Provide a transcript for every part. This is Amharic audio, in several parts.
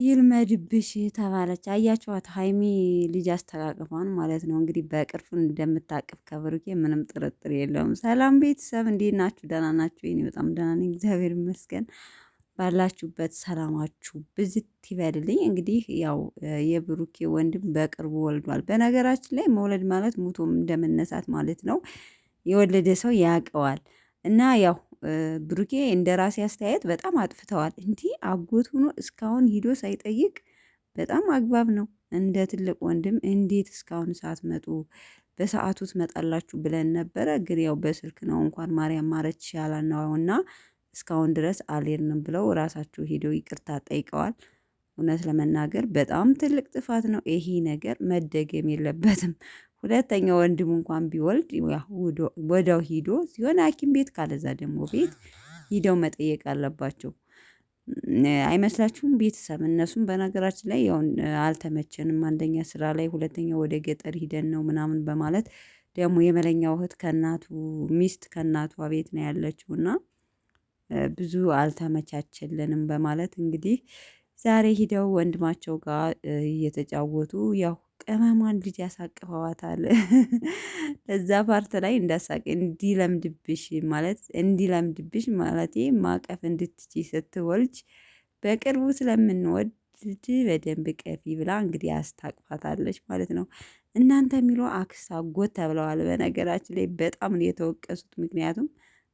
ይልመድብሽ ተባለች። አያችኋት ሀይሚ ልጅ አስተቃቅፏን ማለት ነው። እንግዲህ በቅርቡ እንደምታቅፍ ከብሩኬ ምንም ጥርጥር የለውም። ሰላም ቤተሰብ እንዴት ናችሁ? ደህና ናችሁ? እኔ በጣም ደህና ነኝ፣ እግዚአብሔር ይመስገን። ባላችሁበት ሰላማችሁ ብዝት ይበልልኝ። እንግዲህ ያው የብሩኬ ወንድም በቅርቡ ወልዷል። በነገራችን ላይ መውለድ ማለት ሙቶም እንደመነሳት ማለት ነው። የወለደ ሰው ያውቀዋል። እና ያው ብሩኬ እንደ ራሴ አስተያየት በጣም አጥፍተዋል። እንዲህ አጎት ሆኖ እስካሁን ሂዶ ሳይጠይቅ በጣም አግባብ ነው። እንደ ትልቅ ወንድም እንዴት እስካሁን ሳትመጡ በሰዓቱ ትመጣላችሁ ብለን ነበረ። ግን ያው በስልክ ነው እንኳን ማርያም ማረች ያላናውና እስካሁን ድረስ አልሄድንም ብለው ራሳቸው ሄደው ይቅርታ ጠይቀዋል። እውነት ለመናገር በጣም ትልቅ ጥፋት ነው። ይሄ ነገር መደገም የለበትም። ሁለተኛ ወንድም እንኳን ቢወልድ ወዲያው ሂዶ ሲሆን ሐኪም ቤት ካለዛ ደግሞ ቤት ሂደው መጠየቅ አለባቸው። አይመስላችሁም? ቤተሰብ እነሱም በነገራችን ላይ ያው አልተመቸንም፣ አንደኛ ስራ ላይ፣ ሁለተኛ ወደ ገጠር ሂደን ነው ምናምን በማለት ደግሞ የመለኛው እህት ከእናቱ ሚስት ከእናቷ ቤት ነው ያለችው እና ብዙ አልተመቻቸልንም በማለት እንግዲህ ዛሬ ሂደው ወንድማቸው ጋር እየተጫወቱ ያው ቅመሟን ልጅ ያሳቅፈዋታል። እዛ ፓርት ላይ እንዳሳቅ እንዲለምድብሽ ማለት እንዲለምድብሽ ማለቴ ማቀፍ እንድትቺ ስትወልጅ በቅርቡ ስለምንወድ በደንብ ቀፊ ብላ እንግዲህ አስታቅፋታለች ማለት ነው። እናንተ የሚለው አክስት አጎት ተብለዋል። በነገራችን ላይ በጣም ነው የተወቀሱት። ምክንያቱም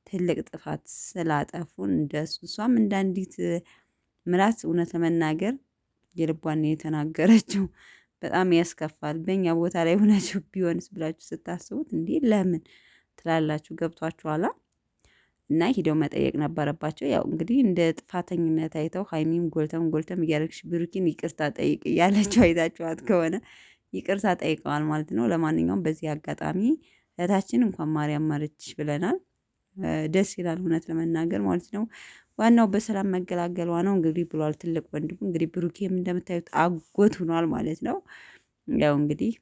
ትልቅ ጥፋት ስላጠፉን እንደሱ እሷም እንዳንዲት ምራት እውነት ለመናገር የልቧን ነው የተናገረችው። በጣም ያስከፋል። በእኛ ቦታ ላይ ሆናችሁ ቢሆንስ ብላችሁ ስታስቡት እንዴ ለምን ትላላችሁ? ገብቷችኋላ? እና ሂደው መጠየቅ ነበረባቸው። ያው እንግዲህ እንደ ጥፋተኝነት አይተው ሀይሚም ጎልተም እያደረግሽ ብሩኪን ይቅርታ ጠይቅ እያለችው አይታችኋት ከሆነ ይቅርታ ጠይቀዋል ማለት ነው። ለማንኛውም በዚህ አጋጣሚ እህታችን እንኳን ማርያም ማረችሽ ብለናል። ደስ ይላል እውነት ለመናገር ማለት ነው። ዋናው በሰላም መገላገሏ ነው እንግዲህ ብሏል ትልቅ ወንድሙ። እንግዲህ ብሩኬም እንደምታዩት አጎት ሆኗል ማለት ነው። ያው እንግዲህ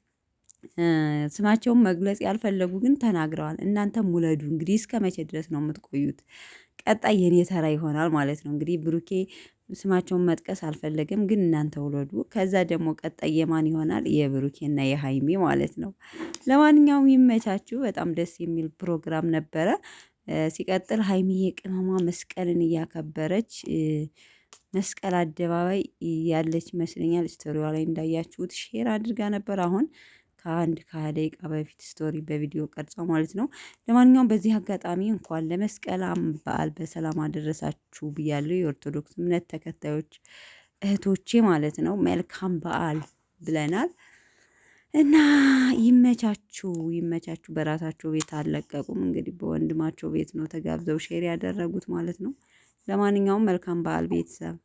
ስማቸውን መግለጽ ያልፈለጉ ግን ተናግረዋል። እናንተም ውለዱ እንግዲህ እስከ መቼ ድረስ ነው የምትቆዩት? ቀጣይ የኔ ተራ ይሆናል ማለት ነው። እንግዲህ ብሩኬ ስማቸውን መጥቀስ አልፈለግም፣ ግን እናንተ ውለዱ። ከዛ ደግሞ ቀጣይ የማን ይሆናል? የብሩኬና የሀይሚ ማለት ነው። ለማንኛውም ይመቻችሁ። በጣም ደስ የሚል ፕሮግራም ነበረ። ሲቀጥል ሀይሚዬ ቅመሟ መስቀልን እያከበረች መስቀል አደባባይ ያለች ይመስለኛል። ስቶሪዋ ላይ እንዳያችሁት ሼር አድርጋ ነበር። አሁን ከ20 ደቂቃ በፊት ስቶሪ በቪዲዮ ቀርጻ ማለት ነው። ለማንኛውም በዚህ አጋጣሚ እንኳን ለመስቀል በዓል በሰላም አደረሳችሁ ብያለሁ። የኦርቶዶክስ እምነት ተከታዮች እህቶቼ ማለት ነው። መልካም በዓል ብለናል። እና ይመቻችሁ። በራሳቸው ቤት አልለቀቁም። እንግዲህ በወንድማቸው ቤት ነው ተጋብዘው ሼር ያደረጉት ማለት ነው። ለማንኛውም መልካም በዓል ቤተሰብ።